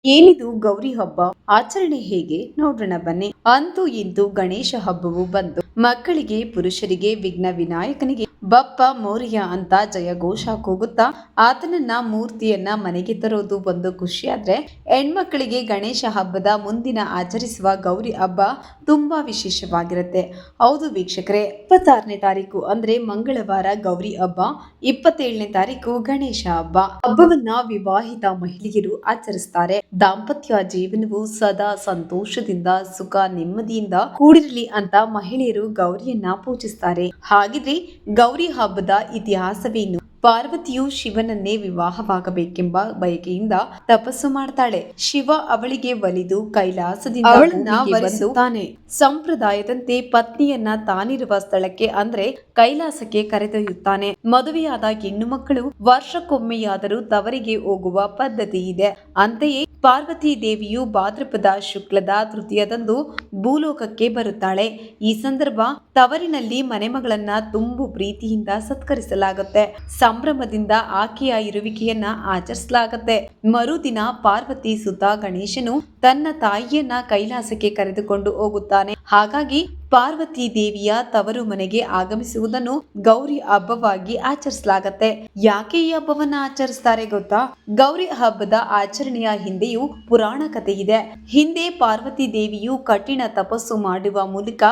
ಏನಿದು ಗೌರಿ ಹಬ್ಬ ಆಚರಣೆ ಹೇಗೆ ನೋಡೋಣ ಬನ್ನಿ. ಅಂತೂ ಇಂತೂ ಗಣೇಶ ಹಬ್ಬವು ಬಂತು. ಮಕ್ಕಳಿಗೆ ಪುರುಷರಿಗೆ ವಿಘ್ನ ವಿನಾಯಕನಿಗೆ ಬಪ್ಪ ಮೋರಿಯ ಅಂತ ಜಯಘೋಷ ಕೂಗುತ್ತಾ ಆತನನ್ನ ಮೂರ್ತಿಯನ್ನ ಮನೆಗೆ ತರೋದು ಒಂದು ಖುಷಿಯಾದ್ರೆ, ಹೆಣ್ಮಕ್ಕಳಿಗೆ ಗಣೇಶ ಹಬ್ಬದ ಮುಂದಿನ ಆಚರಿಸುವ ಗೌರಿ ಹಬ್ಬ ತುಂಬಾ ವಿಶೇಷವಾಗಿರುತ್ತೆ. ಹೌದು ವೀಕ್ಷಕರೇ, 26ನೇ ತಾರೀಕು ಅಂದ್ರೆ ಮಂಗಳವಾರ ಗೌರಿ ಹಬ್ಬ, 27ನೇ ತಾರೀಕು ಗಣೇಶ ಹಬ್ಬ. ಹಬ್ಬವನ್ನ ವಿವಾಹಿತ ಮಹಿಳೆಯರು ಆಚರಿಸ್ತಾರೆ. ದಾಂಪತ್ಯ ಜೀವನವು ಸದಾ ಸಂತೋಷದಿಂದ ಸುಖ ನೆಮ್ಮದಿಯಿಂದ ಕೂಡಿರಲಿ ಅಂತ ಮಹಿಳೆಯರು ಗೌರಿಯನ್ನ ಪೂಜಿಸ್ತಾರೆ. ಹಾಗಿದ್ರೆ ಗೌರಿ ಹಬ್ಬದ ಇತಿಹಾಸವೇನು? ಪಾರ್ವತಿಯು ಶಿವನನ್ನೇ ವಿವಾಹವಾಗಬೇಕೆಂಬ ಬಯಕೆಯಿಂದ ತಪಸ್ಸು ಮಾಡ್ತಾಳೆ. ಶಿವ ಅವಳಿಗೆ ಒಲಿದು ಕೈಲಾಸದಿಂದ ಅವಳನ್ನ ವರಿಸುತ್ತಾನೆ. ಸಂಪ್ರದಾಯದಂತೆ ಪತ್ನಿಯನ್ನ ತಾನಿರುವ ಸ್ಥಳಕ್ಕೆ ಅಂದ್ರೆ ಕೈಲಾಸಕ್ಕೆ ಕರೆದೊಯ್ಯುತ್ತಾನೆ. ಮದುವೆಯಾದ ಹೆಣ್ಣು ಮಕ್ಕಳು ವರ್ಷಕ್ಕೊಮ್ಮೆಯಾದರೂ ತವರಿಗೆ ಹೋಗುವ ಪದ್ಧತಿ ಇದೆ. ಅಂತೆಯೇ ಪಾರ್ವತಿ ದೇವಿಯು ಭಾದ್ರಪದ ಶುಕ್ಲದ ತೃತೀಯದಂದು ಭೂಲೋಕಕ್ಕೆ ಬರುತ್ತಾಳೆ. ಈ ಸಂದರ್ಭ ತವರಿನಲ್ಲಿ ಮನೆಮಗಳನ್ನ ತುಂಬು ಪ್ರೀತಿಯಿಂದ ಸತ್ಕರಿಸಲಾಗುತ್ತೆ. ಸಂಭ್ರಮದಿಂದ ಆಕೆಯ ಇರುವಿಕೆಯನ್ನ ಆಚರಿಸಲಾಗುತ್ತೆ. ಮರುದಿನ ಪಾರ್ವತಿ ಸುತ ಗಣೇಶನು ತನ್ನ ತಾಯಿಯನ್ನ ಕೈಲಾಸಕ್ಕೆ ಕರೆದುಕೊಂಡು ಹೋಗುತ್ತಾನೆ. ಹಾಗಾಗಿ ಪಾರ್ವತಿ ದೇವಿಯ ತವರು ಮನೆಗೆ ಆಗಮಿಸುವುದನ್ನು ಗೌರಿ ಹಬ್ಬವಾಗಿ ಆಚರಿಸಲಾಗತ್ತೆ. ಯಾಕೆ ಈ ಹಬ್ಬವನ್ನ ಆಚರಿಸ್ತಾರೆ ಗೊತ್ತಾ? ಗೌರಿ ಹಬ್ಬದ ಆಚರಣೆಯ ಹಿಂದೆಯೂ ಪುರಾಣ ಕಥೆ ಇದೆ. ಹಿಂದೆ ಪಾರ್ವತಿ ದೇವಿಯು ಕಠಿಣ ತಪಸ್ಸು ಮಾಡುವ ಮೂಲಕ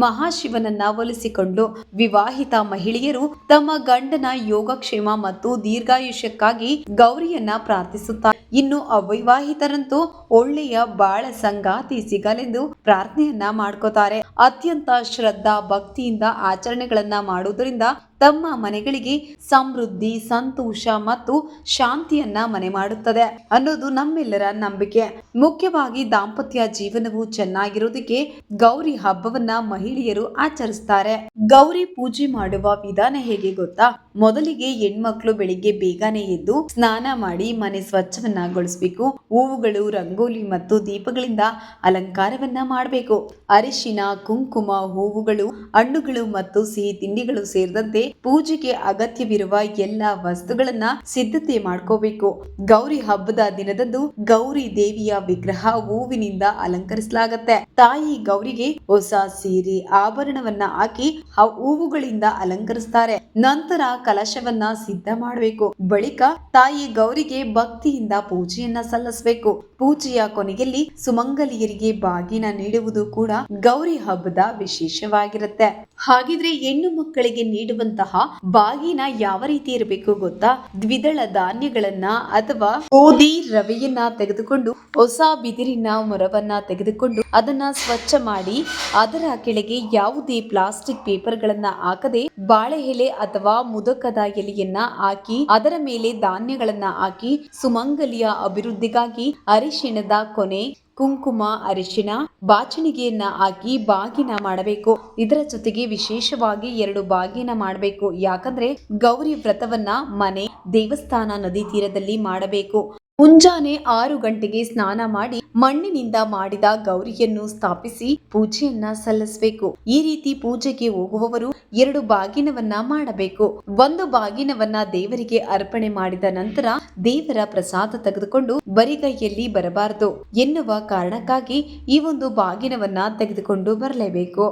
ಮಹಾಶಿವನನ್ನ ಒಲಿಸಿಕೊಂಡು ವಿವಾಹಿತ ಮಹಿಳೆಯರು ತಮ್ಮ ಗಂಡನ ಯೋಗಕ್ಷೇಮ ಮತ್ತು ದೀರ್ಘಾಯುಷ್ಯಕ್ಕಾಗಿ ಗೌರಿಯನ್ನ ಪ್ರಾರ್ಥಿಸುತ್ತಾರೆ. ಇನ್ನು ಅವಿವಾಹಿತರಂತೂ ಒಳ್ಳೆಯ ಬಾಳ ಸಂಗಾತಿ ಸಿಗಲೆಂದು ಪ್ರಾರ್ಥನೆಯನ್ನ ಮಾಡ್ಕೋತಾರೆ. ಅತ್ಯಂತ ಶ್ರದ್ಧಾ ಭಕ್ತಿಯಿಂದ ಆಚರಣೆಗಳನ್ನ ಮಾಡುವುದರಿಂದ ತಮ್ಮ ಮನೆಗಳಿಗೆ ಸಮೃದ್ಧಿ, ಸಂತೋಷ ಮತ್ತು ಶಾಂತಿಯನ್ನ ಮನೆ ಮಾಡುತ್ತದೆ ಅನ್ನೋದು ನಮ್ಮೆಲ್ಲರ ನಂಬಿಕೆ. ಮುಖ್ಯವಾಗಿ ದಾಂಪತ್ಯ ಜೀವನವು ಚೆನ್ನಾಗಿರೋದಕ್ಕೆ ಗೌರಿ ಹಬ್ಬವನ್ನ ಮಹಿಳೆಯರು ಆಚರಿಸ್ತಾರೆ. ಗೌರಿ ಪೂಜೆ ಮಾಡುವ ವಿಧಾನ ಹೇಗೆ ಗೊತ್ತಾ? ಮೊದಲಿಗೆ ಹೆಣ್ಮಕ್ಳು ಬೆಳಿಗ್ಗೆ ಬೇಗನೆ ಎದ್ದು ಸ್ನಾನ ಮಾಡಿ ಮನೆ ಸ್ವಚ್ಛವನ್ನಗೊಳಿಸಬೇಕು. ಹೂವುಗಳು, ರಂಗೋಲಿ ಮತ್ತು ದೀಪಗಳಿಂದ ಅಲಂಕಾರವನ್ನ ಮಾಡಬೇಕು. ಅರಿಶಿನ, ಕುಂಕುಮ, ಹೂವುಗಳು, ಹಣ್ಣುಗಳು ಮತ್ತು ಸಿಹಿ ತಿಂಡಿಗಳು ಸೇರಿದಂತೆ ಪೂಜೆಗೆ ಅಗತ್ಯವಿರುವ ಎಲ್ಲ ವಸ್ತುಗಳನ್ನ ಸಿದ್ಧತೆ ಮಾಡ್ಕೋಬೇಕು. ಗೌರಿ ಹಬ್ಬದ ದಿನದಂದು ಗೌರಿ ದೇವಿಯ ವಿಗ್ರಹ ಹೂವಿನಿಂದ ಅಲಂಕರಿಸಲಾಗತ್ತೆ. ತಾಯಿ ಗೌರಿಗೆ ಹೊಸ ಸೀರೆ, ಆಭರಣವನ್ನ ಹಾಕಿ ಆ ಹೂವುಗಳಿಂದ ಅಲಂಕರಿಸ್ತಾರೆ. ನಂತರ ಕಲಶವನ್ನ ಸಿದ್ಧ ಮಾಡಬೇಕು. ಬಳಿಕ ತಾಯಿ ಗೌರಿಗೆ ಭಕ್ತಿಯಿಂದ ಪೂಜೆಯನ್ನ ಸಲ್ಲಿಸಬೇಕು. ಪೂಜೆಯ ಕೊನೆಯಲ್ಲಿ ಸುಮಂಗಲಿಯರಿಗೆ ಬಾಗಿನ ನೀಡುವುದು ಕೂಡ ಗೌರಿ ಹಬ್ಬದ ವಿಶೇಷವಾಗಿರುತ್ತೆ. ಹಾಗಿದ್ರೆ ಹೆಣ್ಣು ಮಕ್ಕಳಿಗೆ ನೀಡುವಂತಹ ಬಾಗಿನ ಯಾವ ರೀತಿ ಇರಬೇಕು ಗೊತ್ತಾ? ದ್ವಿದಳ ಧಾನ್ಯಗಳನ್ನ ಅಥವಾ ಗೋಧಿ ರವೆಯನ್ನ ತೆಗೆದುಕೊಂಡು ಹೊಸ ಬಿದಿರಿನ ಮೊರವನ್ನ ತೆಗೆದುಕೊಂಡು ಅದನ್ನ ಸ್ವಚ್ಛ ಮಾಡಿ ಅದರ ಕೆಳಗೆ ಯಾವುದೇ ಪ್ಲಾಸ್ಟಿಕ್ ಪೇಪರ್ ಗಳನ್ನ ಹಾಕದೆ ಬಾಳೆ ಎಲೆ ಅಥವಾ ಮುದಕದ ಎಲೆಯನ್ನ ಹಾಕಿ ಅದರ ಮೇಲೆ ಧಾನ್ಯಗಳನ್ನ ಹಾಕಿ ಸುಮಂಗಲಿಯ ಅಭಿವೃದ್ಧಿಗಾಗಿ ಅರಿಶಿಣದ ಕೊನೆ, ಕುಂಕುಮ, ಅರಿಶಿಣ, ಬಾಚಣಿಗೆಯನ್ನ ಹಾಕಿ ಬಾಗಿನ ಮಾಡಬೇಕು. ಇದರ ಜೊತೆಗೆ ವಿಶೇಷವಾಗಿ 2 ಬಾಗಿನ ಮಾಡಬೇಕು. ಯಾಕಂದ್ರೆ ಗೌರಿ ವ್ರತವನ್ನ ಮನೆ, ದೇವಸ್ಥಾನ, ನದಿ ತೀರದಲ್ಲಿ ಮಾಡಬೇಕು. ಮುಂಜಾನೆ 6 ಗಂಟೆಗೆ ಸ್ನಾನ ಮಾಡಿ ಮಣ್ಣಿನಿಂದ ಮಾಡಿದ ಗೌರಿಯನ್ನು ಸ್ಥಾಪಿಸಿ ಪೂಜೆಯನ್ನ ಸಲ್ಲಿಸಬೇಕು. ಈ ರೀತಿ ಪೂಜೆಗೆ ಹೋಗುವವರು 2 ಬಾಗಿನವನ್ನ ಮಾಡಬೇಕು. 1 ಬಾಗಿನವನ್ನ ದೇವರಿಗೆ ಅರ್ಪಣೆ ಮಾಡಿದ ನಂತರ ದೇವರ ಪ್ರಸಾದ ತೆಗೆದುಕೊಂಡು ಬರಿಗೈಯಲ್ಲಿ ಬರಬಾರದು ಎನ್ನುವ ಕಾರಣಕ್ಕಾಗಿ ಈ ಒಂದು ಬಾಗಿನವನ್ನ ತೆಗೆದುಕೊಂಡು ಬರಲೇಬೇಕು.